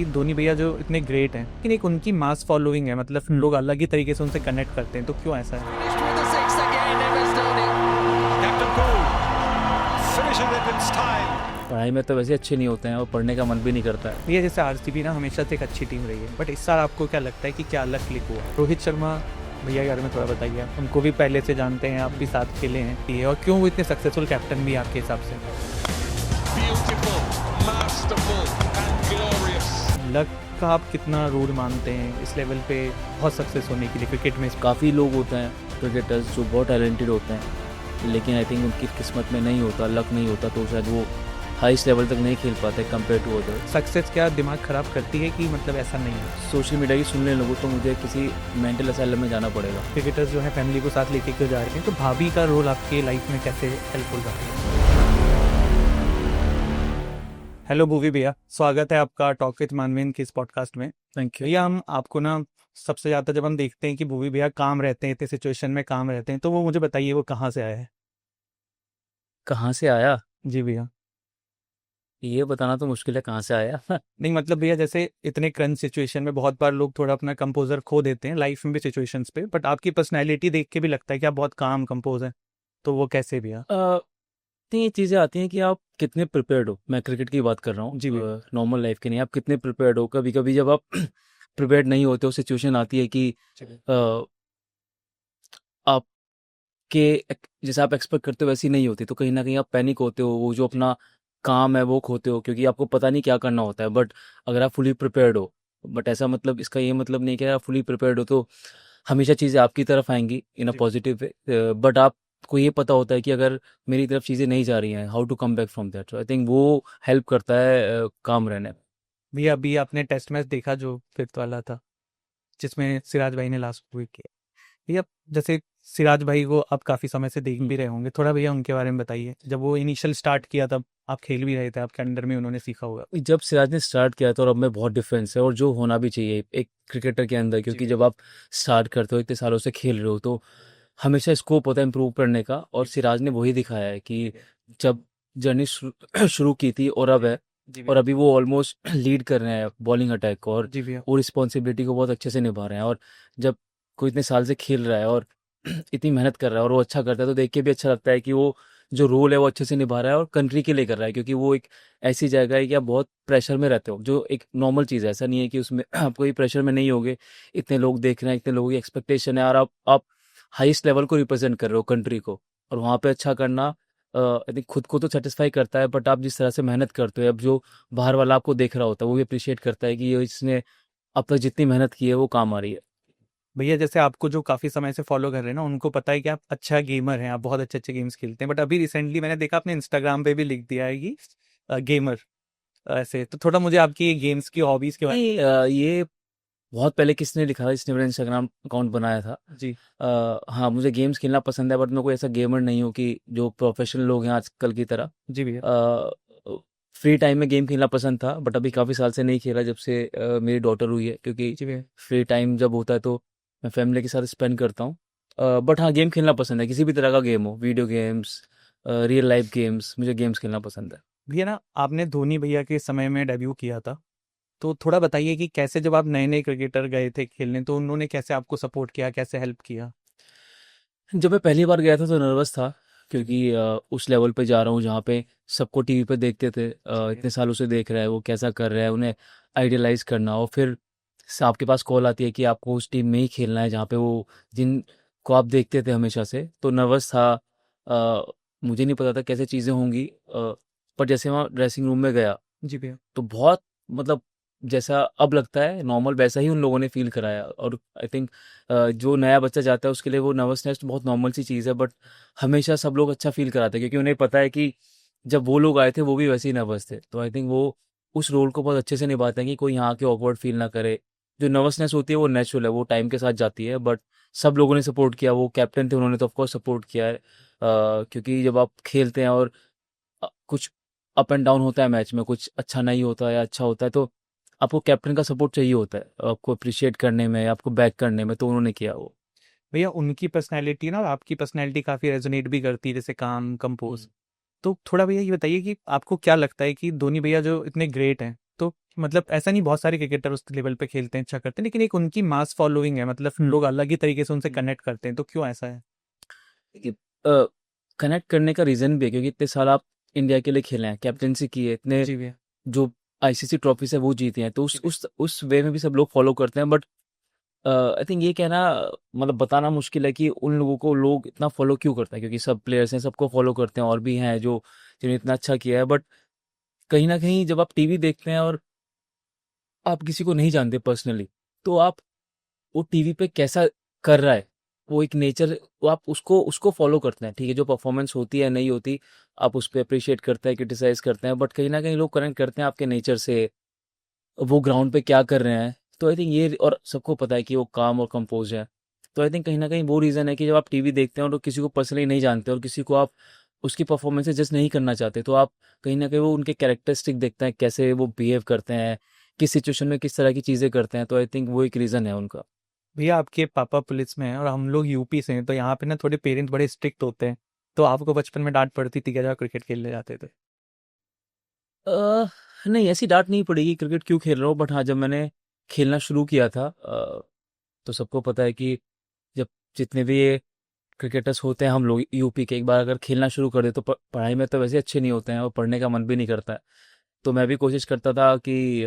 कि धोनी भैया जो इतने ग्रेट हैं लेकिन एक उनकी मास फॉलोइंग है, मतलब लोग अलग ही तरीके से उनसे कनेक्ट करते हैं, तो क्यों ऐसा है? Finished with a six again, MS Dhoni. Captain Cool finishing it in style. पढ़ाई में तो वैसे अच्छे नहीं होते हैं और पढ़ने का मन भी नहीं करता है। भैया जैसे आरसीबी ना हमेशा से एक अच्छी टीम रही है, बट इस साल आपको क्या लगता है कि क्या अलग क्लिक हुआ? रोहित शर्मा भैया के बारे में थोड़ा बताइए आप, उनको भी पहले से जानते हैं, आप भी साथ खेले हैं ये, और क्यों वो इतने सक्सेसफुल कैप्टन भी आपके हिसाब से? Beautiful, masterful and glorious. Luck का आप कितना रोल मानते हैं इस लेवल पे बहुत सक्सेस होने के लिए क्रिकेट में? काफ़ी लोग होते हैं क्रिकेटर्स जो बहुत टैलेंटेड होते हैं, लेकिन आई थिंक उनकी किस्मत में नहीं होता, लक नहीं होता, तो शायद वो हाईएस्ट लेवल तक नहीं खेल पाते कंपेयर टू अदर। सक्सेस क्या दिमाग खराब करती है कि मतलब ऐसा नहीं है? सोशल मीडिया की सुनने लगूँ तो मुझे किसी मेंटल असाइलम में जाना पड़ेगा। क्रिकेटर्स जो है फैमिली को साथ लेके क्यों जा रहे हैं, तो भाभी का रोल आपके लाइफ में कैसे हेल्पफुल रहा है? हेलो भूवी भैया, स्वागत है आपका टॉक विद मानवेन के इस पॉडकास्ट में। Thank you. भैया हम आपको ना सबसे ज़्यादा जब हम देखते हैं कि भूवी भैया काम रहते हैं, इतने सिचुएशन में काम रहते हैं, तो वो मुझे बताइए वो कहाँ से आया है? कहाँ से आया जी भैया। ये बताना तो मुश्किल है, कहाँ से आया। नहीं मतलब भैया जैसे इतने क्रंच सिचुएशन में बहुत बार लोग थोड़ा अपना कंपोजर खो देते हैं लाइफ में भी सिचुएशंस पे, बट आपकी पर्सनैलिटी देख के भी लगता है कि आप बहुत काम कंपोज हैं, तो वो कैसे भैया? तो ये चीज़ें आती हैं कि आप कितने प्रिपेयर्ड हो। मैं क्रिकेट की बात कर रहा हूँ, जी भैया। नॉर्मल लाइफ की नहीं। आप कितने प्रिपेयर्ड हो। कभी कभी जब आप प्रिपेयर्ड नहीं होते हो, सिचुएशन आती है कि अ, आपके जैसे आप एक्सपेक्ट करते हो वैसी नहीं होती, तो कहीं ना कहीं आप पैनिक होते हो, वो जो अपना काम है वो खोते हो, क्योंकि आपको पता नहीं क्या करना होता है। बट अगर आप फुली प्रिपेयर्ड हो, बट ऐसा मतलब इसका ये मतलब नहीं कि अगर आप फुली प्रिपेयर्ड हो तो हमेशा चीज़ें आपकी तरफ आएंगी इन अ जी। Positive way. बट आपको ये पता होता है कि अगर मेरी तरफ चीज़ें नहीं जा रही हैं, how to come back from that. I think वो हेल्प करता है काम रहने में। भैया अभी आपने टेस्ट मैच देखा जो फिफ्थ वाला था, जिसमें सिराज भाई ने लास्ट विकेट किया? भैया जैसे सिराज भाई को आप काफ़ी समय से देख भी रहे होंगे, थोड़ा भैया उनके बारे में बताइए। जब वो इनिशियल स्टार्ट किया तब आप खेल भी रहे थे, आपके अंडर में उन्होंने सीखा होगा। जब सिराज ने स्टार्ट किया था और अब में बहुत डिफरेंस है, और जो होना भी चाहिए एक क्रिकेटर के अंदर, क्योंकि जब आप स्टार्ट करते हो, इतने सालों से खेल रहे हो, तो हमेशा स्कोप होता है इम्प्रूव करने का। और सिराज ने वही दिखाया है कि जब जर्नी शुरू की थी और अब है, जी और भैया। अभी वो ऑलमोस्ट लीड कर रहे हैं बॉलिंग अटैक को, और जी भैया। वो रिस्पॉन्सिबिलिटी को बहुत अच्छे से निभा रहे हैं। और जब कोई इतने साल से खेल रहा है और इतनी मेहनत कर रहा है और वो अच्छा करता है, तो देख के भी अच्छा लगता है कि वो जो रोल है वो अच्छे से निभा रहा है और कंट्री के लिए कर रहा है। क्योंकि वो एक ऐसी जगह है कि आप बहुत प्रेशर में रहते हो, जो एक नॉर्मल चीज़ है। ऐसा नहीं है कि उसमें आप कोई प्रेशर में नहीं होगे। इतने लोग देख रहे हैं, इतने लोगों की एक्सपेक्टेशन है, और आप हाईएस्ट लेवल को रिप्रेजेंट कर रहे हो कंट्री को, और वहाँ पे अच्छा करना आई थिंक खुद को तो सेटिस्फाई करता है। बट आप जिस तरह से मेहनत करते हो, अब जो बाहर वाला आपको देख रहा होता है वो भी अप्रिशिएट करता है कि ये इसने अब तक जितनी मेहनत की है वो काम आ रही है। भैया जैसे आपको जो काफ़ी समय से फॉलो कर रहे हैं ना, उनको पता है कि आप अच्छा गेमर हैं, आप बहुत अच्छे अच्छे गेम्स खेलते हैं, बट अभी रिसेंटली मैंने देखा आपने इंस्टाग्राम पे भी लिख दिया है कि गेमर ऐसे, तो थोड़ा मुझे आपकी गेम्स की हॉबीज़ के बारे नहीं, ये बहुत पहले किसने लिखा था, इसने मेरा इंस्टाग्राम अकाउंट बनाया था। में। जी। हाँ, मुझे गेम्स खेलना पसंद है, बट मैं कोई ऐसा गेमर नहीं हूँ कि जो प्रोफेशनल लोग हैं आजकल की तरह। जी भैया। फ्री टाइम में गेम खेलना पसंद था, बट अभी काफ़ी साल से नहीं खेला जब से मेरी डॉटर हुई है, क्योंकि जी भैया। फ्री टाइम जब होता है तो मैं फैमिली के साथ स्पेंड करता हूँ। बट हाँ, गेम खेलना पसंद है, किसी भी तरह का गेम हो, video games, real life games, मुझे गेम्स खेलना पसंद है। भैया ना आपने धोनी भैया के समय में डेब्यू किया था, तो थोड़ा बताइए कि कैसे जब आप नए नए क्रिकेटर गए थे खेलने, तो उन्होंने कैसे आपको सपोर्ट किया, कैसे हेल्प किया? जब मैं पहली बार गया था तो नर्वस था, क्योंकि उस लेवल पे जा रहा हूँ जहाँ पे सबको टीवी पे देखते थे, इतने सालों से देख रहा है वो कैसा कर रहा है, उन्हें आइडियलाइज करना, और फिर आपके पास कॉल आती है कि आपको उस टीम में ही खेलना है जहाँ पे वो जिन को आप देखते थे हमेशा से। तो नर्वस था, मुझे नहीं पता था कैसे चीज़ें होंगी, पर जैसे वहाँ ड्रेसिंग रूम में गया जी भैया। तो बहुत मतलब जैसा अब लगता है नॉर्मल, वैसा ही उन लोगों ने फील कराया। और आई थिंक जो नया बच्चा जाता है उसके लिए वो नर्वसनेस तो बहुत नॉर्मल सी चीज़ है, बट हमेशा सब लोग अच्छा फील कराते हैं, क्योंकि उन्हें पता है कि जब वो लोग आए थे वो भी वैसे ही नर्वस थे। तो आई थिंक वो उस रोल को बहुत अच्छे से निभाते हैं कि कोई यहाँ के ऑकवर्ड फील ना करे। जो नर्वसनेस होती है वो नेचुरल है, वो टाइम के साथ जाती है, बट सब लोगों ने सपोर्ट किया। वो कैप्टन थे, उन्होंने तो ऑफकोर्स सपोर्ट किया है, क्योंकि जब आप खेलते हैं और कुछ अप एंड डाउन होता है मैच में, कुछ अच्छा नहीं होता है या अच्छा होता है, तो आपको कैप्टन का सपोर्ट चाहिए होता है आपको अप्रिशिएट करने में, आपको बैक करने में। तो उन्होंने किया वो। भैया उनकी पर्सनैलिटी ना और आपकी पर्सनैलिटी काफ़ी रेजोनेट भी करती है, जैसे काम कंपोज, तो थोड़ा भैया ये बताइए कि आपको क्या लगता है कि धोनी भैया जो इतने ग्रेट हैं, तो मतलब ऐसा नहीं, बहुत सारे क्रिकेटर उस लेवल पे खेलते हैं, अच्छा करते हैं, लेकिन एक उनकी मास फॉलोइंग है, मतलब लोग अलग ही तरीके से उनसे कनेक्ट करते हैं, तो क्यों ऐसा है? कनेक्ट करने का रीज़न भी है क्योंकि इतने साल आप इंडिया के लिए खेले हैं, कैप्टेंसी की है, इतने जी भैया। जो आईसीसी ट्रॉफीज है वो जीती हैं, तो उस वे में भी सब लोग फॉलो करते हैं। बट आई थिंक ये कहना मतलब बताना मुश्किल है कि उन लोगों को लोग इतना फॉलो क्यों करते हैं, क्योंकि सब प्लेयर्स हैं, सबको फॉलो करते हैं, और भी हैं जो जिन्होंने इतना अच्छा किया है। बट कहीं ना कहीं जब आप टीवी देखते हैं और आप किसी को नहीं जानते पर्सनली, तो आप वो टीवी पे कैसा कर रहा है, वो एक नेचर, वो आप उसको उसको फॉलो करते हैं। ठीक है, जो परफॉर्मेंस होती है नहीं होती, आप उस पर अप्रिशिएट करते हैं, क्रिटिसाइज करते हैं, बट कहीं ना कहीं लोग कनेक्ट करते हैं आपके नेचर से, वो ग्राउंड पे क्या कर रहे हैं। तो आई थिंक ये, और सबको पता है कि वो काम और कंपोज है। तो आई थिंक कहीं ना कहीं वो रीज़न है कि जब आप टीवी देखते हैं और किसी को पर्सनली नहीं जानते और किसी को आप उसकी परफॉर्मेंस से जज नहीं करना चाहते, तो आप कहीं ना कहीं वो उनके कैरेक्टरिस्टिक देखते हैं, कैसे वो बिहेव करते हैं, किस सिचुएशन में किस तरह की चीज़ें करते हैं। तो आई थिंक वो एक रीज़न है उनका। भैया आपके पापा पुलिस में हैं और हम लोग यूपी से हैं, तो यहाँ पे ना थोड़े पेरेंट्स बड़े स्ट्रिक्ट होते हैं, तो आपको बचपन में डांट पड़ती थी क्या जब क्रिकेट खेलने जाते थे? अ, नहीं, ऐसी डाँट नहीं पड़ी क्रिकेट क्यों खेल रहा हूँ, बट हाँ, जब मैंने खेलना शुरू किया था, तो सबको पता है कि जब जितने भी ये क्रिकेटर्स होते हैं हम लोग यूपी के, एक बार अगर खेलना शुरू कर दे तो पढ़ाई में तो वैसे अच्छे नहीं होते हैं और पढ़ने का मन भी नहीं करता है। तो मैं भी कोशिश करता था कि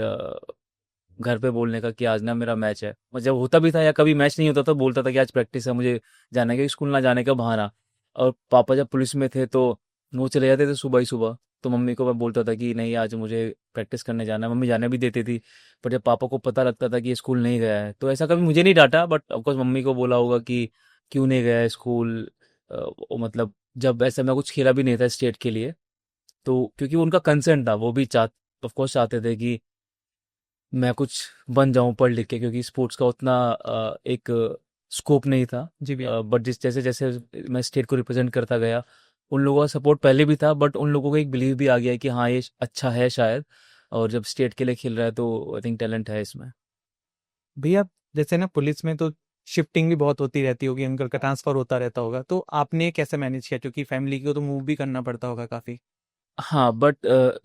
घर पे बोलने का कि आज ना मेरा मैच है, और जब होता भी था या कभी मैच नहीं होता तो बोलता था कि आज प्रैक्टिस है, मुझे जाने का, स्कूल ना जाने का बहाना। और पापा जब पुलिस में थे तो वो चले जाते थे सुबह ही सुबह, तो मम्मी को मैं बोलता था कि नहीं आज मुझे प्रैक्टिस करने जाना है, मम्मी जाने भी देती थी। पर जब पापा को पता लगता था कि ये स्कूल नहीं गया है, तो ऐसा कभी मुझे नहीं डांटा, बट ऑफकोर्स मम्मी को बोला होगा कि क्यों नहीं गया है स्कूल। मतलब जब ऐसा मैं कुछ खेला भी नहीं था स्टेट के लिए, तो क्योंकि उनका कंसर्न था, वो भी ऑफकोर्स चाहते थे कि मैं कुछ बन जाऊं पढ़ लिख के, क्योंकि स्पोर्ट्स का उतना एक स्कोप नहीं था। जी भैया। बट जिस जैसे जैसे मैं स्टेट को रिप्रेजेंट करता गया, उन लोगों का सपोर्ट पहले भी था, बट उन लोगों को एक बिलीव भी आ गया कि हाँ ये अच्छा है शायद, और जब स्टेट के लिए खेल रहा है तो आई थिंक टैलेंट है इसमें। भैया जैसे ना पुलिस में तो शिफ्टिंग भी बहुत होती रहती होगी, अंकल का ट्रांसफर होता रहता होगा, तो आपने कैसे मैनेज किया, क्योंकि फैमिली को तो मूव भी करना पड़ता होगा काफी? हाँ, बट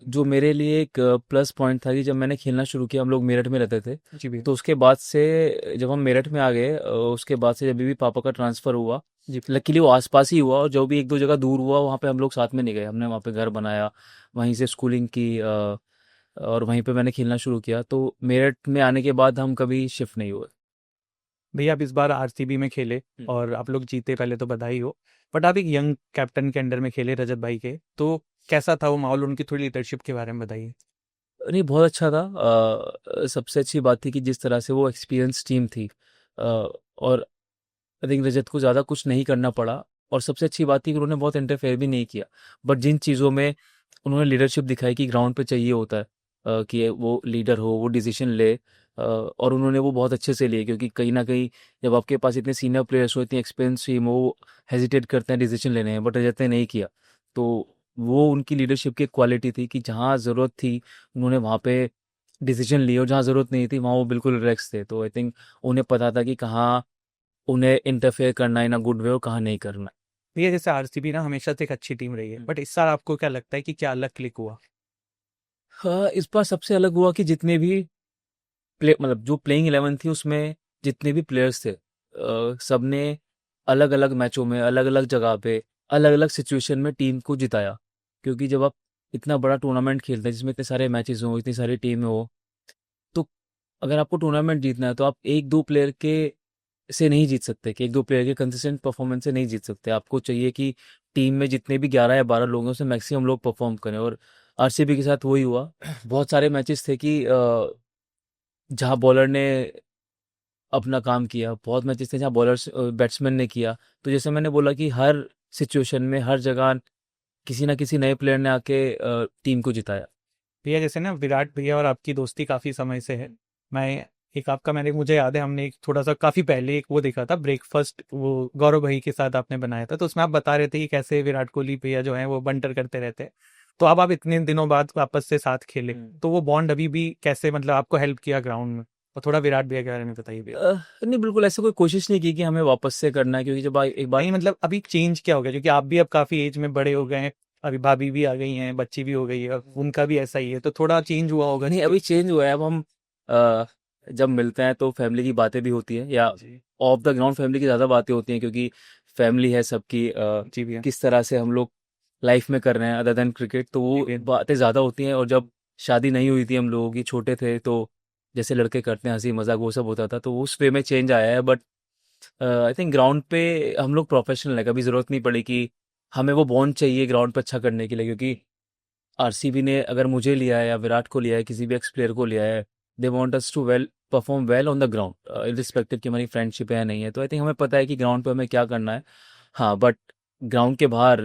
जो मेरे लिए एक प्लस पॉइंट था कि जब मैंने खेलना शुरू किया, हम लोग मेरठ में रहते थे, जी भैया। तो उसके बाद से जब हम मेरठ में आ गए, उसके बाद से जब भी पापा का ट्रांसफ़र हुआ, जी। लकीली वो आसपास ही हुआ, और जो भी एक दो जगह दूर हुआ वहाँ पे हम लोग साथ में नहीं गए, हमने वहाँ पे घर बनाया, वहीं से स्कूलिंग की, और वहीं पे मैंने खेलना शुरू किया, तो मेरठ में आने के बाद हम कभी शिफ्ट नहीं हुए। भैया आप इस बार आरसीबी में खेले और आप लोग जीते, पहले तो बधाई हो, बट आप एक यंग कैप्टन के अंडर में खेले, रजत भाई के, तो कैसा था वो माहौल, उनकी थोड़ी लीडरशिप के बारे में बताइए। नहीं, बहुत अच्छा था। सबसे अच्छी बात थी कि जिस तरह से वो एक्सपीरियंस टीम थी, और आई थिंक रजत को ज़्यादा कुछ नहीं करना पड़ा, और सबसे अच्छी बात थी कि उन्होंने बहुत इंटरफेयर भी नहीं किया। बट जिन चीज़ों में उन्होंने लीडरशिप दिखाई कि ग्राउंड पे चाहिए होता है, कि वो लीडर हो, वो डिसीजन ले, और उन्होंने वो बहुत अच्छे से लिए, क्योंकि कहीं ना कहीं जब आपके पास इतने सीनियर प्लेयर्स हो, इतनी एक्सपीरियंस टीम हो, वो हेजिटेट करते हैं डिसीजन लेने में, बट रजत ने नहीं किया। तो वो उनकी लीडरशिप की क्वालिटी थी कि जहाँ ज़रूरत थी उन्होंने वहाँ पे डिसीजन लिए, और जहाँ ज़रूरत नहीं थी वहाँ वो बिल्कुल रिलैक्स थे। तो आई थिंक उन्हें पता था कि कहाँ उन्हें इंटरफेयर करना है इन अ गुड वे और कहाँ नहीं करना। भैया जैसे आरसीबी ना हमेशा से एक अच्छी टीम रही है, बट इस साल आपको क्या लगता है कि क्या अलग क्लिक हुआ? हाँ, इस बार सबसे अलग हुआ कि जितने भी प्ले मतलब जो प्लेइंग 11 थी उसमें जितने भी प्लेयर्स थे, सबने अलग अलग मैचों में, अलग अलग जगह पे, अलग अलग सिचुएशन में टीम को जिताया। क्योंकि जब आप इतना बड़ा टूर्नामेंट खेलते हैं जिसमें इतने सारे मैचेस हो, इतनी सारी टीमें हो, तो अगर आपको टूर्नामेंट जीतना है तो आप एक दो प्लेयर के से नहीं जीत सकते, कि एक दो प्लेयर के कंसिस्टेंट परफॉर्मेंस से नहीं जीत सकते। आपको चाहिए कि टीम में जितने भी 11 या 12 लोग हैं उसमें मैक्सिमम लोग परफॉर्म करें, और आरसीबी के साथ वही हुआ। बहुत सारे मैचेस थे कि जहां बॉलर ने अपना काम किया, बहुत मैचेस थे जहां बॉलर्स बैट्समैन ने किया। तो जैसे मैंने बोला कि हर सिचुएशन में, हर जगह किसी ना किसी नए प्लेयर ने आके टीम को जिताया। भैया जैसे ना विराट भैया और आपकी दोस्ती काफ़ी समय से है, मैं एक आपका, मैंने मुझे याद है हमने एक थोड़ा सा काफ़ी पहले एक वो देखा था ब्रेकफास्ट, वो गौरव भाई के साथ आपने बनाया था, तो उसमें आप बता रहे थे कि कैसे विराट कोहली भैया जो हैं वो बंटर करते रहते हैं, तो अब आप इतने दिनों बाद वापस से साथ खेले, तो वो बॉन्ड अभी भी कैसे, मतलब आपको हेल्प किया ग्राउंड में, और थोड़ा विराट भैया के बारे में बताइए भैया। नहीं, बिल्कुल ऐसे कोई कोशिश नहीं की कि हमें वापस से करना है, क्योंकि जब एक बार नहीं मतलब अभी चेंज क्या हो गया, क्योंकि आप भी अब काफ़ी एज में बड़े हो गए हैं, अभी भाभी भी आ गई हैं, बच्ची भी हो गई है, उनका भी ऐसा ही है, तो थोड़ा चेंज हुआ होगा नहीं, अभी चेंज हुआ है। अब हम अ, जब मिलते हैं तो फैमिली की बातें भी होती हैं, या जी ऑफ द ग्राउंड फैमिली की ज़्यादा बातें होती हैं, क्योंकि फैमिली है सबकी। जी भैया। किस तरह से हम लोग लाइफ में कर रहे हैं अदर देन क्रिकेट, तो जी वो भैया। बातें ज़्यादा होती हैं। और जब शादी नहीं हुई थी हम लोगों की, छोटे थे, तो जैसे लड़के करते हैं हंसी मजाक वो सब होता था, तो उस वे में चेंज आया है। बट आई थिंक ग्राउंड पे हम लोग प्रोफेशनल है, कभी ज़रूरत नहीं पड़ी कि हमें वो बॉन्ड चाहिए ग्राउंड पे अच्छा करने के लिए, क्योंकि आरसीबी ने अगर मुझे लिया है या विराट को लिया है, किसी भी एक्स प्लेयर को लिया है, they want us to well perform well on the ground, irrespective कि हमारी फ्रेंडशिप है या नहीं है। तो आई थिंक हमें पता है कि ग्राउंड पे हमें क्या करना है। हाँ, बट ग्राउंड के बाहर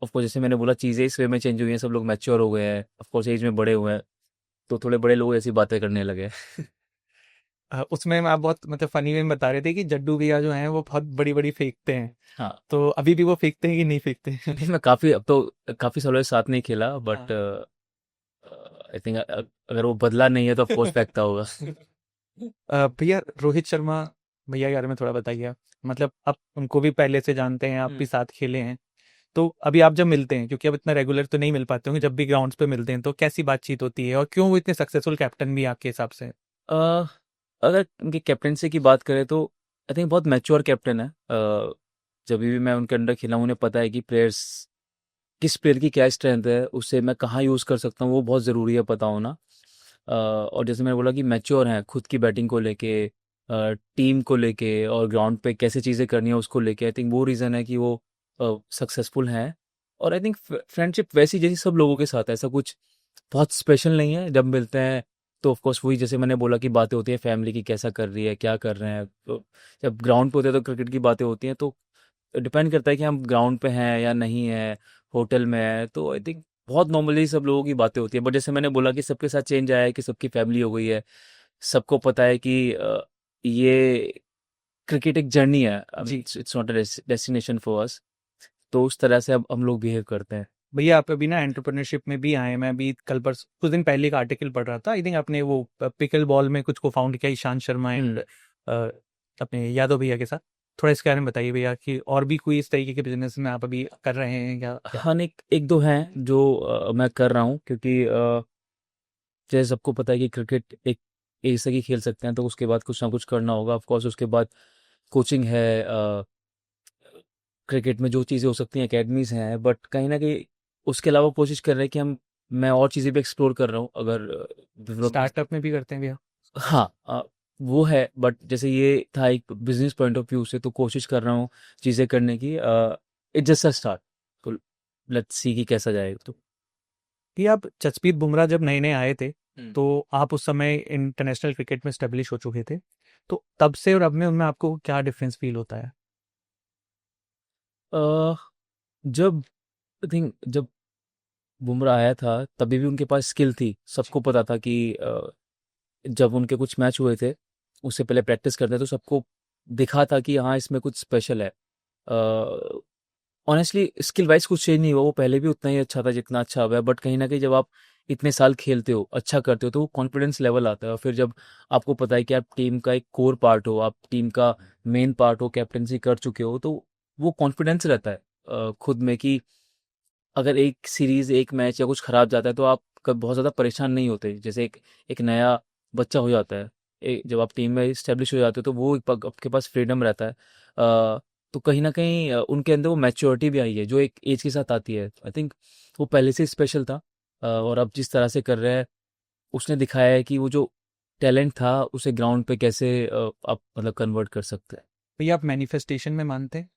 ऑफ कोर्स जैसे मैंने बोला, चीज़ें इस वे में चेंज हुई हैं, सब लोग मैच्योर हो गए हैं, ऑफ कोर्स एज में बड़े हुए हैं, तो थोड़े बड़े लोग ऐसी बातें करने लगे हैं। उसमें आप बहुत मतलब फनी वे में बता रहे थे कि जड्डू भैया जो हैं वो बहुत बड़ी बड़ी फेंकते हैं, हाँ, तो अभी भी वो फेंकते हैं कि नहीं फेंकते हैं? नहीं, मैं काफ़ी अब तो काफ़ी सालों से साथ नहीं खेला, बट हाँ। आई थिंक अगर वो बदला नहीं है तो ऑफ कोर्स फेंकता होगा। भैया रोहित शर्मा भैया के बारे में थोड़ा बताइए आप। मतलब आप उनको भी पहले से जानते हैं, आप भी साथ खेले हैं, तो अभी आप जब मिलते हैं, क्योंकि अब इतना रेगुलर तो नहीं मिल पाते होंगे, जब भी ग्राउंड्स पे मिलते हैं तो कैसी बातचीत होती है और क्यों वो इतने सक्सेसफुल कैप्टन भी हैं आपके हिसाब से? अ, अगर उनकी कैप्टनसी की बात करें तो आई थिंक बहुत मैच्योर कैप्टन है। जब भी मैं उनके अंडर खेला हूं, उन्हें पता है कि प्लेयर्स किस प्लेयर की क्या स्ट्रेंथ है, उससे मैं कहाँ यूज़ कर सकता हूँ, वो बहुत ज़रूरी है पता होना। और जैसे मैंने बोला कि मैच्योर हैं खुद की बैटिंग को लेके, टीम को लेके, और ग्राउंड पे कैसे चीज़ें करनी है उसको लेके। आई थिंक वो रीज़न है कि वो सक्सेसफुल हैं। और आई थिंक फ्रेंडशिप वैसी जैसी सब लोगों के साथ है, ऐसा कुछ बहुत स्पेशल नहीं है। जब मिलते हैं तो ऑफ कोर्स वही जैसे मैंने बोला कि बातें होती है फैमिली की, कैसा कर रही है, क्या कर रहे हैं। तो जब ग्राउंड पे होते हैं तो क्रिकेट की बातें होती हैं, तो डिपेंड करता है कि हम ग्राउंड पे हैं या नहीं है, होटल में है, तो आई थिंक बहुत नॉर्मली सब लोगों की बातें होती है। बट जैसे मैंने बोला कि सबके साथ चेंज आया है कि सबकी फैमिली हो गई है, सबको पता है कि ये क्रिकेट एक जर्नी है, जी it's not a destination for us. तो उस तरह से अब हम लोग बिहेव करते हैं। भैया, आप अभी ना एंटरप्रेन्योरशिप में भी आए हैं। मैं अभी कल पर कुछ दिन पहले का आर्टिकल पढ़ रहा था, आई थिंक आपने वो पिकल बॉल में कुछ को फाउंड किया ईशांत शर्मा एंड हम्म। अपने यादव भैया के साथ। थोड़ा इसके बारे में बताइए भैया कि और भी कोई इस तरीके के बिजनेस में आप अभी कर रहे हैं या क्या? हाँ, एक एक दो हैं जो मैं कर रहा हूँ, क्योंकि जैसे सबको पता है कि क्रिकेट एक एज तक ही खेल सकते हैं, तो उसके बाद कुछ ना कुछ करना होगा। ऑफ कोर्स उसके बाद कोचिंग है, क्रिकेट में जो चीज़ें हो सकती हैं एकेडमीज हैं, बट कहीं ना कहीं उसके अलावा कोशिश कर रहे हैं कि हम मैं और चीज़ें भी एक्सप्लोर कर रहा हूँ, अगर डेवलपमेंट। स्टार्टअप में भी करते हैं भैया? हाँ, वो है, बट जैसे ये था एक बिजनेस पॉइंट ऑफ व्यू से, तो कोशिश कर रहा हूँ चीज़ें करने की। इट जस्ट अ स्टार्ट, तो लेट्स सी कि कैसा जाएगा। तो कि आप जसप्रीत बुमराह जब नए नए आए थे, हम्म। तो आप उस समय इंटरनेशनल क्रिकेट में स्टेब्लिश हो चुके थे, तो तब से और अब में उनमें आपको क्या डिफरेंस फील होता है? अ, जब आई थिंक जब बुमराह आया था तभी भी उनके पास स्किल थी, सबको पता था कि जब उनके कुछ मैच हुए थे, उससे पहले प्रैक्टिस करते तो सबको दिखा था कि हाँ इसमें कुछ स्पेशल है। ऑनेस्टली स्किल वाइज कुछ चेंज नहीं हुआ, वो पहले भी उतना ही अच्छा था जितना अच्छा हुआ है, बट कहीं ना कहीं जब आप इतने साल खेलते हो, अच्छा करते हो, तो वो कॉन्फिडेंस लेवल आता है। और फिर जब आपको पता है कि आप टीम का एक कोर पार्ट हो, आप टीम का मेन पार्ट हो, कैप्टनसी कर चुके हो, तो वो कॉन्फिडेंस रहता है खुद में कि अगर एक सीरीज एक मैच या कुछ खराब जाता है तो आप कब बहुत ज़्यादा परेशान नहीं होते। जैसे एक एक नया बच्चा हो जाता है, जब आप टीम में स्टेब्लिश हो जाते हो, तो वो आपके पास फ्रीडम रहता है। तो कहीं ना कहीं उनके अंदर वो मैच्योरिटी भी आई है जो एक एज के साथ आती है। आई थिंक वो पहले से स्पेशल था, और अब जिस तरह से कर रहे हैं, उसने दिखाया है कि वो जो टैलेंट था उसे ग्राउंड पे कैसे आप मतलब कन्वर्ट कर सकते हैं। भैया, आप मैनिफेस्टेशन में मानते हैं?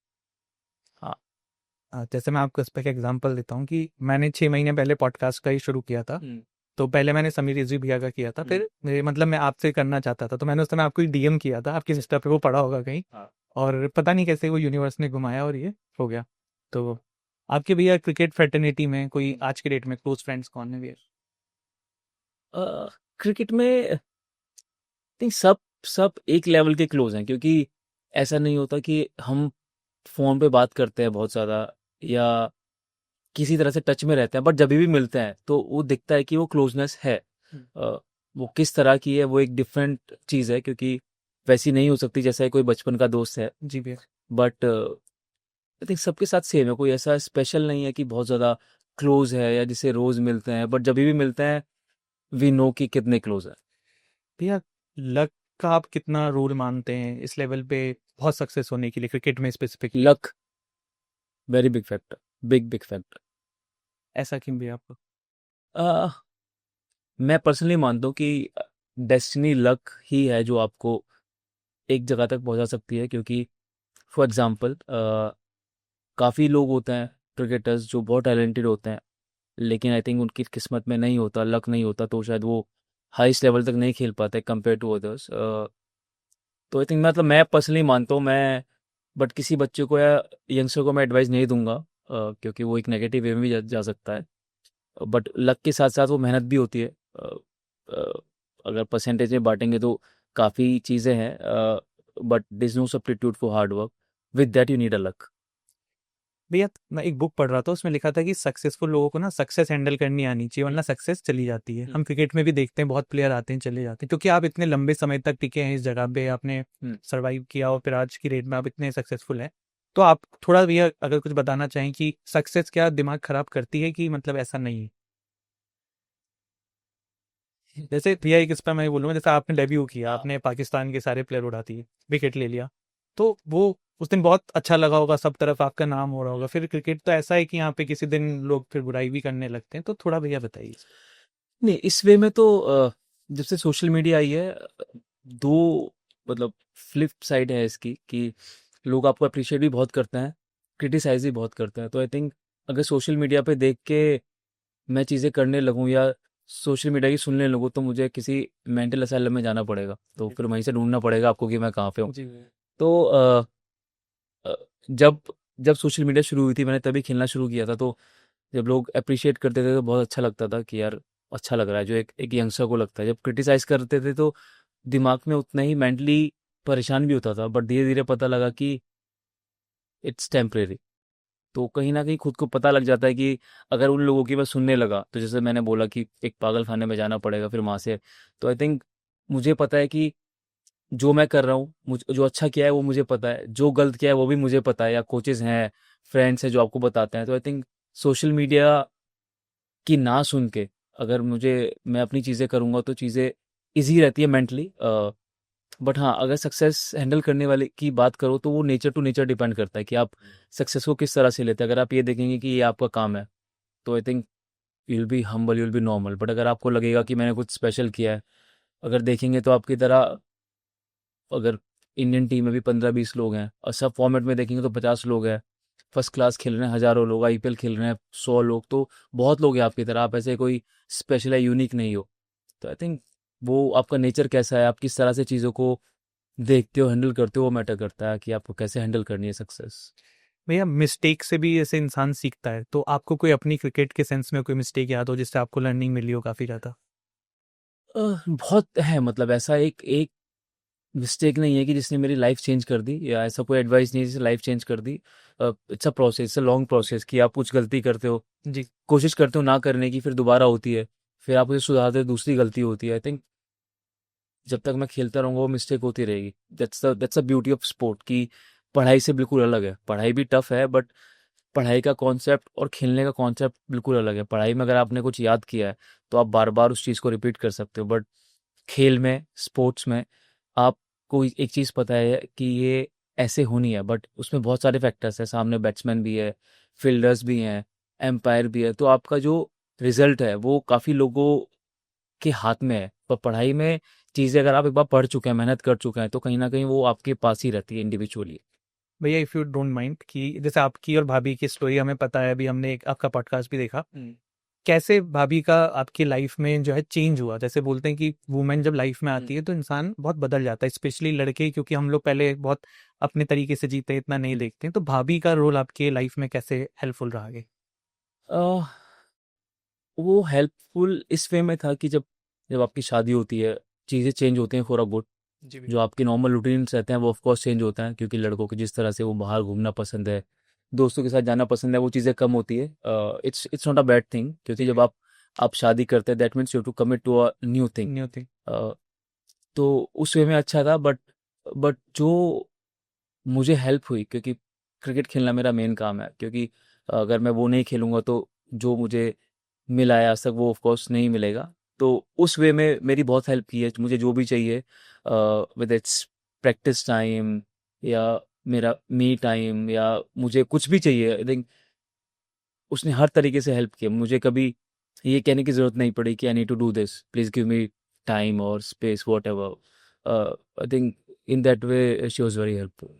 हाँ। जैसे मैं आपको इस पे एक एग्जांपल देता हूँ कि मैंने 6 महीने पहले पॉडकास्ट का ही शुरू किया था। हम्म। तो पहले मैंने समीर रिजवी भैया का किया था, फिर मेरे मतलब मैं आपसे करना चाहता था, तो मैंने उस समय आपको डीएम किया था, आपकी इंस्टा पे वो पड़ा होगा कहीं। हाँ। और पता नहीं कैसे वो यूनिवर्स ने घुमाया और ये हो गया। तो आपके भैया क्रिकेट फ्रेटर्निटी में कोई आज के डेट में क्लोज फ्रेंड्स कौन है भैया? क्रिकेट में थिंक सब सब एक लेवल के क्लोज हैं, क्योंकि ऐसा नहीं होता कि हम फोन पे बात करते हैं बहुत ज़्यादा या किसी तरह से टच में रहते हैं, बट जब भी मिलते हैं तो वो दिखता है कि वो क्लोजनेस है। वो किस तरह की है वो एक डिफरेंट चीज़ है, क्योंकि वैसी नहीं हो सकती जैसा कोई बचपन का दोस्त है। जी भैया। बट आई थिंक सबके साथ सेम है, कोई ऐसा स्पेशल नहीं है कि बहुत ज़्यादा क्लोज है या जिससे रोज मिलते हैं, बट जब भी मिलते हैं वी नो कि कितने क्लोज है। भैया लक का आप कितना रोल मानते हैं इस लेवल पे बहुत सक्सेस होने के लिए, क्रिकेट में specifically? Luck very big factor, big big factor. ऐसा क्यों भैया आपको? मैं पर्सनली मानता हूँ कि डेस्टिनी लक ही है जो आपको एक जगह तक पहुंचा सकती है, क्योंकि फॉर एग्जांपल काफ़ी लोग होते हैं क्रिकेटर्स जो बहुत टैलेंटेड होते हैं, लेकिन आई थिंक उनकी किस्मत में नहीं होता, लक नहीं होता, तो शायद वो हाईएस्ट लेवल तक नहीं खेल पाते कंपेयर टू अदर्स। तो आई थिंक मतलब मैं पर्सनली मानता हूँ, मैं बट किसी बच्चे को या यंगस्टर को मैं एडवाइस नहीं दूंगा, क्योंकि वो एक नेगेटिव वे में भी जा सकता है। बट लक के साथ साथ वो मेहनत भी होती है। अगर परसेंटेज में बांटेंगे तो काफ़ी चीज़ें हैं, but this is no substitute for hard work, with that you need a luck. भैया मैं एक बुक पढ़ रहा था, उसमें लिखा था कि सक्सेसफुल लोगों को ना सक्सेस हैंडल करनी आनी चाहिए, वरना सक्सेस चली जाती है। हम क्रिकेट में भी देखते हैं बहुत प्लेयर आते हैं चले जाते हैं, क्योंकि आप इतने लंबे समय तक टिके हैं इस जगह पे, आपने सर्वाइव किया और फिर आज की डेट में आप इतने सक्सेसफुल हैं। तो आप थोड़ा भैया अगर कुछ बताना चाहें कि सक्सेस क्या दिमाग खराब करती है, कि मतलब ऐसा नहीं है? जैसे भैया एक इस पर मैं बोलूँगा, जैसे आपने डेब्यू किया, आपने पाकिस्तान के सारे प्लेयर उड़ा दिए, विकेट ले लिया, तो वो उस दिन बहुत अच्छा लगा होगा, सब तरफ आपका नाम हो रहा होगा। फिर क्रिकेट तो ऐसा है कि यहाँ पे किसी दिन लोग फिर बुराई भी करने लगते हैं, तो थोड़ा भैया बताइए। नहीं, इस वे में तो जब से सोशल मीडिया आई है, दो मतलब फ्लिप साइड है इसकी, कि लोग आपको अप्रिशिएट भी बहुत करते हैं, क्रिटिसाइज भी बहुत करते हैं। तो आई थिंक अगर सोशल मीडिया पे देख के मैं चीज़ें करने लगूँ या सोशल मीडिया की सुनने लगूँ, तो मुझे किसी मेंटल असाइलम में जाना पड़ेगा, तो फिर वहीं से ढूंढना पड़ेगा आपको कि मैं कहाँ पे हूँ। जी भैया। तो अ, जब जब सोशल मीडिया शुरू हुई थी, मैंने तभी खेलना शुरू किया था, तो जब लोग अप्रिशिएट करते थे तो बहुत अच्छा लगता था कि यार अच्छा लग रहा है, जो एक यंगस्टर को लगता है। जब क्रिटिसाइज करते थे तो दिमाग में उतना ही मेंटली परेशान भी होता था, बट धीरे धीरे पता लगा कि इट्स टेम्परेरी। तो कहीं ना कहीं खुद को पता लग जाता है कि अगर उन लोगों की मैं सुनने लगा, तो जैसे मैंने बोला कि एक पागल खाने में जाना पड़ेगा फिर वहाँ से। तो आई थिंक मुझे पता है कि जो मैं कर रहा हूँ, मुझे जो अच्छा किया है वो मुझे पता है, जो गलत किया है वो भी मुझे पता है, या कोचेस हैं, फ्रेंड्स हैं जो आपको बताते हैं। तो आई थिंक सोशल मीडिया की ना सुन के अगर मैं अपनी चीज़ें करूँगा तो चीज़ें ईज़ी रहती है मेंटली। बट हाँ, अगर सक्सेस हैंडल करने वाले की बात करो तो वो नेचर टू नेचर डिपेंड करता है कि आप सक्सेस को किस तरह से लेते हैं। अगर आप ये देखेंगे कि ये आपका काम है, तो I think you will be humble, you will be normal. But अगर आपको लगेगा कि मैंने कुछ स्पेशल किया है, अगर देखेंगे तो आपकी तरह अगर इंडियन टीम में भी 15-20 लोग हैं, और सब फॉर्मेट में देखेंगे तो 50 लोग हैं, फर्स्ट क्लास खेल रहे हैं हज़ारों लोग, आईपीएल खेल रहे हैं 100 लोग, तो बहुत लोग हैं आपकी तरह। आप ऐसे कोई स्पेशल या यूनिक नहीं हो। तो आई थिंक वो आपका नेचर कैसा है, आप किस तरह से चीज़ों को देखते हो, हैंडल करते हो, वो मैटर करता है कि आपको कैसे हैंडल करनी है सक्सेस। भैया मिस्टेक से भी ऐसे इंसान सीखता है, तो आपको कोई अपनी क्रिकेट के सेंस में कोई मिस्टेक याद हो जिससे आपको लर्निंग मिली हो काफ़ी ज़्यादा? बहुत है, मतलब ऐसा एक एक मिस्टेक नहीं है कि जिसने मेरी लाइफ चेंज कर दी, या ऐसा कोई एडवाइस नहीं है जिसने लाइफ चेंज कर दी। It's a process, it's a long process, कि आप कुछ गलती करते हो, जी। कोशिश करते हो ना करने की, फिर दोबारा होती है, फिर आप उसे सुधारते हो, दूसरी गलती होती है। आई थिंक जब तक मैं खेलता रहूँगा वो मिस्टेक होती रहेगी। That's the beauty of sport, कि पढ़ाई से बिल्कुल अलग है। पढ़ाई भी टफ है, बट पढ़ाई का कॉन्सेप्ट और खेलने का कॉन्सेप्ट बिल्कुल अलग है। पढ़ाई में अगर आपने कुछ याद किया है तो आप बार बार उस चीज़ को रिपीट कर सकते हो, बट खेल में, स्पोर्ट्स में आपको एक चीज़ पता है कि ये ऐसे होनी है, बट उसमें बहुत सारे फैक्टर्स हैं। सामने बैट्समैन भी है, फील्डर्स भी हैं, एम्पायर भी है, तो आपका जो रिजल्ट है वो काफ़ी लोगों के हाथ में है। पर पढ़ाई में चीज़ें अगर आप एक बार पढ़ चुके हैं, मेहनत कर चुके हैं, तो कहीं ना कहीं वो आपके पास ही रहती है इंडिविजुअली। भैया इफ़ यू डोंट माइंड, कि जैसे आपकी और भाभी की स्टोरी हमें पता है, अभी हमने एक आपका पॉडकास्ट भी देखा, कैसे भाभी का आपकी लाइफ में जो है चेंज हुआ। जैसे बोलते हैं कि वुमेन जब लाइफ में आती है तो इंसान बहुत बदल जाता है, स्पेशली लड़के, क्योंकि हम लोग पहले बहुत अपने तरीके से जीते हैं, इतना नहीं देखते हैं। तो भाभी का रोल आपके लाइफ में कैसे हेल्पफुल रहा आगे? अह, वो हेल्पफुल इस वे में था कि जब जब आपकी शादी होती है, चीज़ें चेंज होती हैं फॉर अ गुड। जी जो भैया। आपके नॉर्मल रूटीन्स रहते हैं वो ऑफ कोर्स चेंज होते हैं, क्योंकि लड़कों को जिस तरह से वो बाहर घूमना पसंद है, दोस्तों के साथ जाना पसंद है, वो चीज़ें कम होती है। It's not a bad thing, क्योंकि जी जब भैया। आप शादी करते हैं that means you to commit to a new thing. New thing. तो उस वे में अच्छा था, बट जो मुझे हेल्प हुई, क्योंकि क्रिकेट खेलना मेरा मेन काम है, क्योंकि अगर मैं वो नहीं खेलूंगा तो जो मुझे मिला है आज तक वो ऑफ कोर्स नहीं मिलेगा। तो उस वे में मेरी बहुत हेल्प की है, मुझे जो भी चाहिए विद इट्स प्रैक्टिस टाइम या मेरा मी टाइम या मुझे कुछ भी चाहिए, आई थिंक उसने हर तरीके से हेल्प किया। मुझे कभी ये कहने की ज़रूरत नहीं पड़ी कि I need to do this, please give me time और space whatever. I think in that way she was very helpful.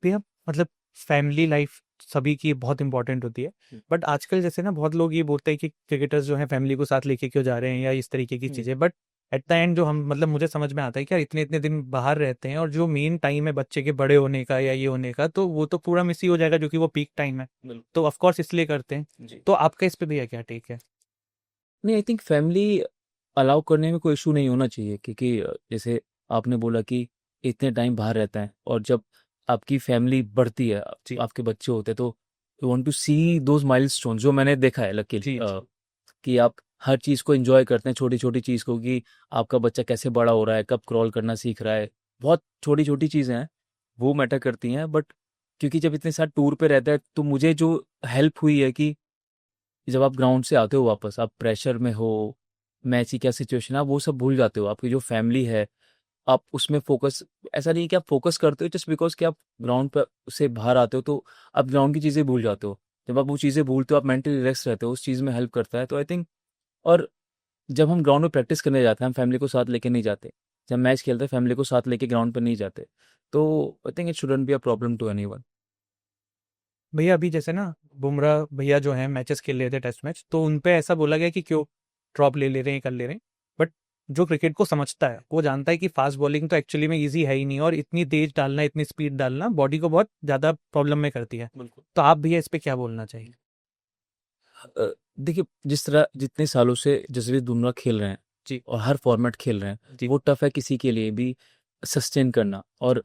भैया मतलब फैमिली लाइफ सभी की बहुत इंपॉर्टेंट होती है, बट आजकल जैसे ना बहुत लोग ये बोलते हैं कि क्रिकेटर्स जो हैं फैमिली को साथ लेके क्यों जा रहे हैं या इस तरीके की चीज़ें, बट एट द एंड जो हम मतलब मुझे समझ में आता है कि यार इतने इतने दिन बाहर रहते हैं और जो मेन टाइम है बच्चे के बड़े होने का या ये होने का, तो वो तो पूरा मिस ही हो जाएगा, जो कि वो पीक टाइम है। बिल्कुल तो ऑफ कोर्स इसलिए करते हैं। जी। तो आपका इस पे भैया क्या टेक है? नहीं, आई थिंक फैमिली अलाउ करने में कोई इशू नहीं होना चाहिए, क्योंकि जैसे आपने बोला कि इतने टाइम बाहर रहता है और जब आपकी फैमिली बढ़ती है, जी आपके बच्चे होते हैं, तो you want to see those milestone जो मैंने देखा है लकीली, जी जी कि आप हर चीज़ को एंजॉय करते हैं, छोटी छोटी चीज़ को, कि आपका बच्चा कैसे बड़ा हो रहा है, कब क्रॉल करना सीख रहा है। बहुत छोटी छोटी चीज़ें हैं, वो मैटर करती हैं। बट क्योंकि जब इतने साथ टूर पे रहता है, तो मुझे जो हेल्प हुई है कि जब आप ग्राउंड से आते हो वापस, आप प्रेशर में हो, मैच की क्या सिचुएशन है, आप वो सब भूल जाते हो। आपकी जो फैमिली है, आप उसमें फोकस, ऐसा नहीं है कि आप फोकस करते हो जस्ट बिकॉज कि आप ग्राउंड पर से बाहर आते हो तो आप ग्राउंड की चीज़ें भूल जाते हो। जब आप वो चीज़ें भूलते हो, आप मेंटली रिलैक्स रहते हो, उस चीज़ में हेल्प करता है। तो आई थिंक, और जब हम ग्राउंड में प्रैक्टिस करने जाते हैं, हम फैमिली को साथ लेके नहीं जाते। जब मैच खेलते हैं, फैमिली को साथ लेके ग्राउंड पर नहीं जाते। तो I think it shouldn't be a problem to anyone. भैया अभी जैसे ना बुमराह भैया जो हैं मैचेस खेल रहे थे टेस्ट मैच, तो उन पे ऐसा बोला गया कि क्यों ड्रॉप ले रहे हैं, कर ले रहे हैं, बट जो क्रिकेट को समझता है वो जानता है कि फास्ट बॉलिंग तो एक्चुअली में इजी है ही नहीं, और इतनी तेज डालना इतनी स्पीड डालना बॉडी को बहुत ज़्यादा प्रॉब्लम में करती है। बिल्कुल। तो आप भैया इस पे क्या बोलना चाहिए? देखिए, जिस तरह जितने सालों से जसप्रीत बुमराह खेल रहे हैं जी और हर फॉर्मेट खेल रहे हैं, जी वो टफ है किसी के लिए भी सस्टेन करना। और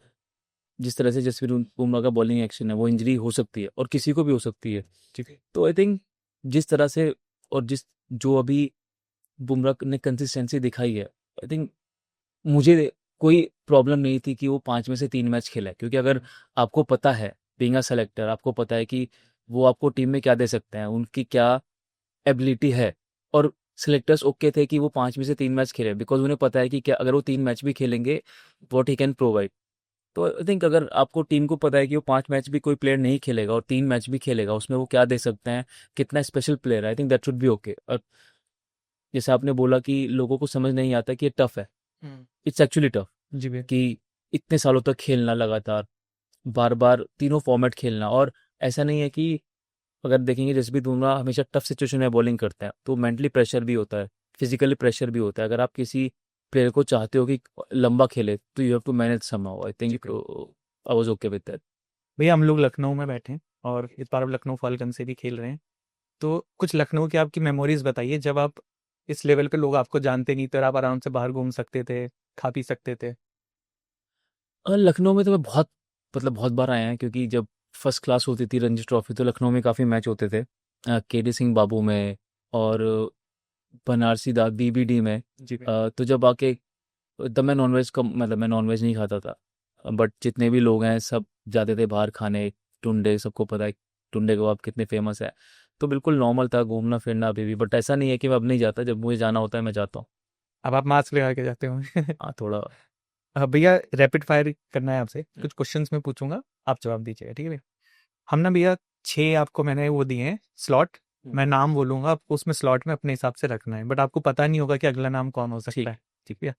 जिस तरह से जसप्रीत बुमराह का बॉलिंग एक्शन है, वो इंजरी हो सकती है और किसी को भी हो सकती है। जी तो आई थिंक जिस तरह से और जिस जो अभी बुमराह ने कंसिस्टेंसी दिखाई है, आई थिंक मुझे कोई प्रॉब्लम नहीं थी कि वो 5 में से 3 मैच खेला है, क्योंकि अगर आपको पता है, बीइंग अ सेलेक्टर, आपको पता है कि वो आपको टीम में क्या दे सकते हैं, उनकी क्या एबिलिटी है, और सिलेक्टर्स ओके थे कि वो 5 में से 3 मैच खेलें, बिकॉज़ उन्हें पता है कि क्या अगर वो 3 मैच भी खेलेंगे, व्हाट ही कैन प्रोवाइड। तो आई थिंक अगर आपको टीम को पता है कि वो 5 मैच भी कोई प्लेयर नहीं खेलेगा और 3 मैच भी खेलेगा, उसमें वो क्या दे सकते हैं, कितना स्पेशल प्लेयर है, I think that should be okay. और जैसे आपने बोला कि लोगों को समझ नहीं आता कि ये टफ है, इट्स एक्चुअली टफ, जी भैया कि इतने सालों तक खेलना लगातार, बार-बार तीनों फॉर्मेट खेलना। और ऐसा नहीं है कि अगर देखेंगे, जसप्रीत बुमराह हमेशा टफ सिचुएशन में बॉलिंग करते हैं, तो मेंटली प्रेशर भी होता है, फिजिकली प्रेशर भी होता है। अगर आप किसी प्लेयर को चाहते हो कि लंबा खेले, तो you have to manage somehow. I जी थिंक भैया। I was okay with that. भैया हम लोग लखनऊ में बैठे हैं और इस बार अब लखनऊ फाल्कन से भी खेल रहे हैं, तो कुछ लखनऊ की आपकी मेमोरीज बताइए जब आप इस लेवल पे लोग आपको जानते नहीं थे और आप आराम से बाहर घूम सकते थे, खा पी सकते थे। लखनऊ में तो मैं बहुत, मतलब बहुत बार आया है, क्योंकि जब फर्स्ट क्लास होती थी रणजी ट्रॉफी, तो लखनऊ में काफ़ी मैच होते थे, केडी सिंह बाबू में और बनारसी दाग बीबीडी में। जी भैया तो जब आके, तब मैं नॉनवेज का, मतलब मैं नॉनवेज नहीं खाता था, बट जितने भी लोग हैं सब जाते थे बाहर खाने। टुंडे, सबको पता है टुंडे कबाब कितने फेमस है। तो बिल्कुल नॉर्मल था घूमना फिरना अभी भी, बट ऐसा नहीं है कि मैं अब नहीं जाता, जब मुझे जाना होता है मैं जाता हूँ। अब आप मास्क लगा के जाते होंगे। हाँ, थोड़ा। भैया रैपिड फायर करना है आपसे, कुछ क्वेश्चंस मैं पूछूंगा, आप जवाब दीजिएगा, ठीक है भैया? हम ना भैया 6 आपको मैंने वो दिए हैं स्लॉट, मैं नाम बोलूंगा, आपको उसमें स्लॉट में अपने हिसाब से रखना है, बट आपको पता नहीं होगा कि अगला नाम कौन हो सकता ठीक। है, ठीक है?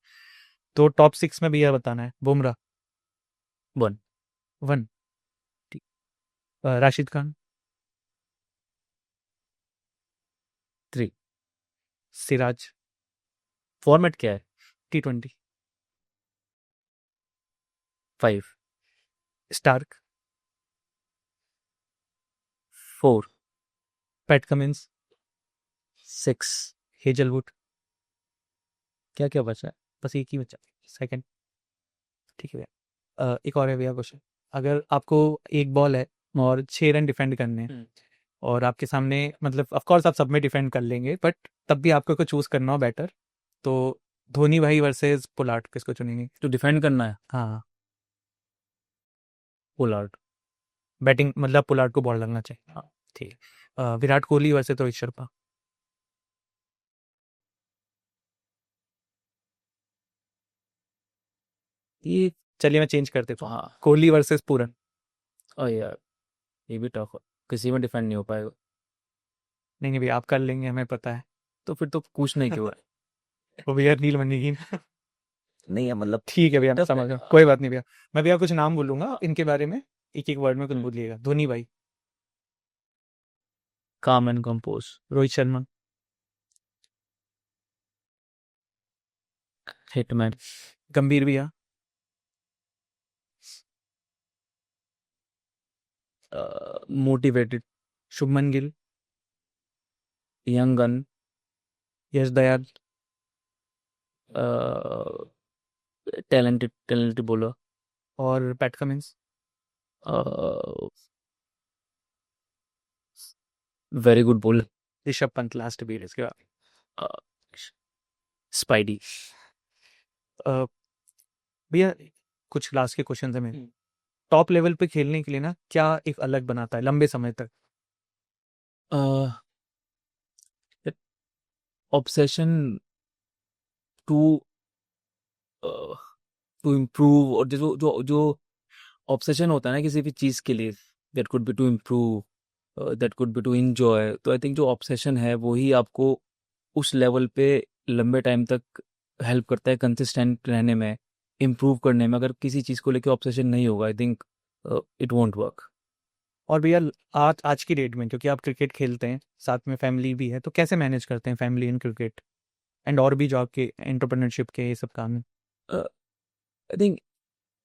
तो टॉप 6 में भैया बताना है। बुमराह 1, 1, ठीक। राशिद खान, 3। सिराज, फॉर्मेट क्या है? T20, 5, Stark, 4, PAT Cummins, 6। Hazlewood, क्या क्या बचा है? बस एक ही बचा, सेकंड, ठीक है भैया? एक और है भैया क्वेश्चन, अगर आपको एक बॉल है और 6 रन डिफेंड करने हैं और आपके सामने, मतलब ऑफ कोर्स आप सब में डिफेंड कर लेंगे, बट तब भी आपको को चूज करना हो बैटर, तो धोनी भाई वर्सेस पोलार्ड, किसको चुनेंगे? तो डिफेंड करना है। हाँ, पोलार्ड। बैटिंग मतलब पोलार्ड को बॉल लगना चाहिए, हाँ, ठीक है। विराट कोहली वर्सेस रोहित शर्मा। ये चलिए मैं चेंज कर देता हूँ, हाँ कोहली वर्सेस पूरन। यार ये भी टफ है, किसी में डिफेंड नहीं हो पाएगा। नहीं नहीं भैया, आप कर लेंगे, हमें पता है। तो फिर तो पूछना ही क्यों है। वो भैया नील बनेगी। नहीं है मतलब ठीक है भैया, मैं टफ है। समझ रहा हूँ, कोई बात नहीं भैया। मैं भैया कुछ नाम बोलूंगा, इनके बारे में एक एक वर्ड में कुछ बोलिएगा। धोनी भाई, calm and composed. Rohit Sharma, hitman. Gambhir भैया, motivated. Shubman Gill, young gun. Yash Dayal, talented talented बोलो। और पैट कमिंस। वेरी गुड बोल। ऋषभ पंत लास्ट बीट इसके बाद। स्पाइडी। अ, भैया कुछ लास्ट के क्वेश्चन है मेरे। टॉप लेवल पे खेलने के लिए ना क्या एक अलग बनाता है लंबे समय तक? ऑब्सेशन टू टू इम्प्रूव, और जो जो जो ऑब्सेशन होता है ना किसी भी चीज़ के लिए, that could be to improve, that could be to enjoy, तो आई थिंक जो ऑब्सेशन है वो ही आपको उस लेवल पे लंबे टाइम तक हेल्प करता है कंसिस्टेंट रहने में, इम्प्रूव करने में। अगर किसी चीज़ को लेके ऑब्सेशन नहीं होगा, आई थिंक इट वोंट वर्क। और भैया आज आज की डेट में, क्योंकि आप क्रिकेट खेलते हैं, साथ में फैमिली भी है, तो कैसे मैनेज करते हैं फैमिली इन क्रिकेट एंड और भी जॉब के एंटरप्रेन्योरशिप के ये सब काम है? आई थिंक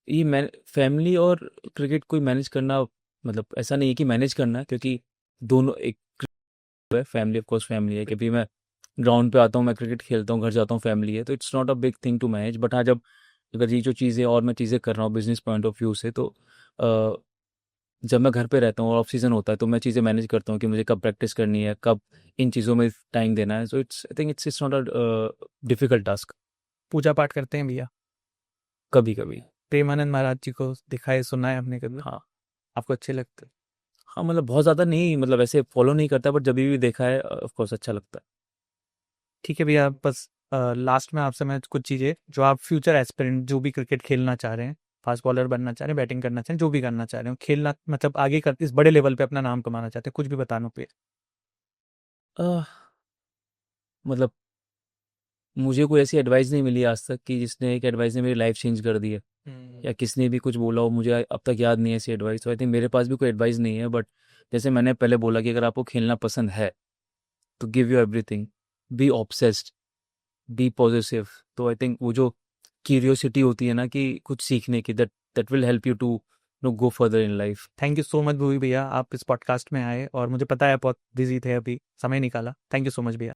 ये मैं फैमिली और क्रिकेट को मैनेज करना, मतलब ऐसा नहीं है कि मैनेज करना, क्योंकि दोनों एक है। फैमिली ऑफ कोर्स फैमिली है, कभी मैं ग्राउंड पे आता हूँ, मैं क्रिकेट खेलता हूँ, घर जाता हूँ, फैमिली है, तो it's not a big thing to manage. But हाँ, जब अगर ये जो चीज़ें और मैं चीज़ें कर रहा हूँ बिजनेस पॉइंट ऑफ व्यू से, तो जब मैं घर पे रहता हूँ और ऑफ सीजन होता है, तो मैं चीज़ें मैनेज करता हूँ कि मुझे कब प्रैक्टिस करनी है, कब इन चीज़ों में टाइम देना है। So it's I think it's not a difficult task. पूजा पाठ करते हैं भैया? कभी कभी। प्रेमानंद महाराज जी को दिखाए सुना है आपने कभी? हाँ आपको अच्छे लगते हैं? हाँ, मतलब बहुत ज़्यादा नहीं, मतलब ऐसे फॉलो नहीं करता, बट जब भी देखा है ऑफ कोर्स अच्छा लगता है। ठीक है भैया, बस लास्ट में आपसे मैं कुछ चीज़ें जो आप फ्यूचर एस्पिरेंट जो भी क्रिकेट खेलना चाह रहे हैं, फास्ट बॉलर बनना चाह रहे हैं, बैटिंग करना चाह रहे हैं, जो भी करना चाह रहे हो, खेलना मतलब आगे कर इस बड़े लेवल पे अपना नाम कमाना चाहते हैं, कुछ भी बताना पे। अह, मतलब मुझे कोई ऐसी एडवाइस नहीं मिली आज तक कि जिसने एक एडवाइस ने मेरी लाइफ चेंज कर दी है, या किसने भी कुछ बोला हो, मुझे अब तक याद नहीं है ऐसी एडवाइस। तो आई थिंक मेरे पास भी कोई एडवाइस नहीं है, बट जैसे मैंने पहले बोला कि अगर आपको खेलना पसंद है तो give you everything, be obsessed, be positive. तो आई थिंक वो जो क्यूरियोसिटी होती है ना कि कुछ सीखने की, that that will help you to know go further in life. Thank you so much Bhuvi भैया, आप इस पॉडकास्ट में आए और मुझे पता है आप बहुत बिजी थे, अभी समय निकाला। थैंक यू सो मच भैया।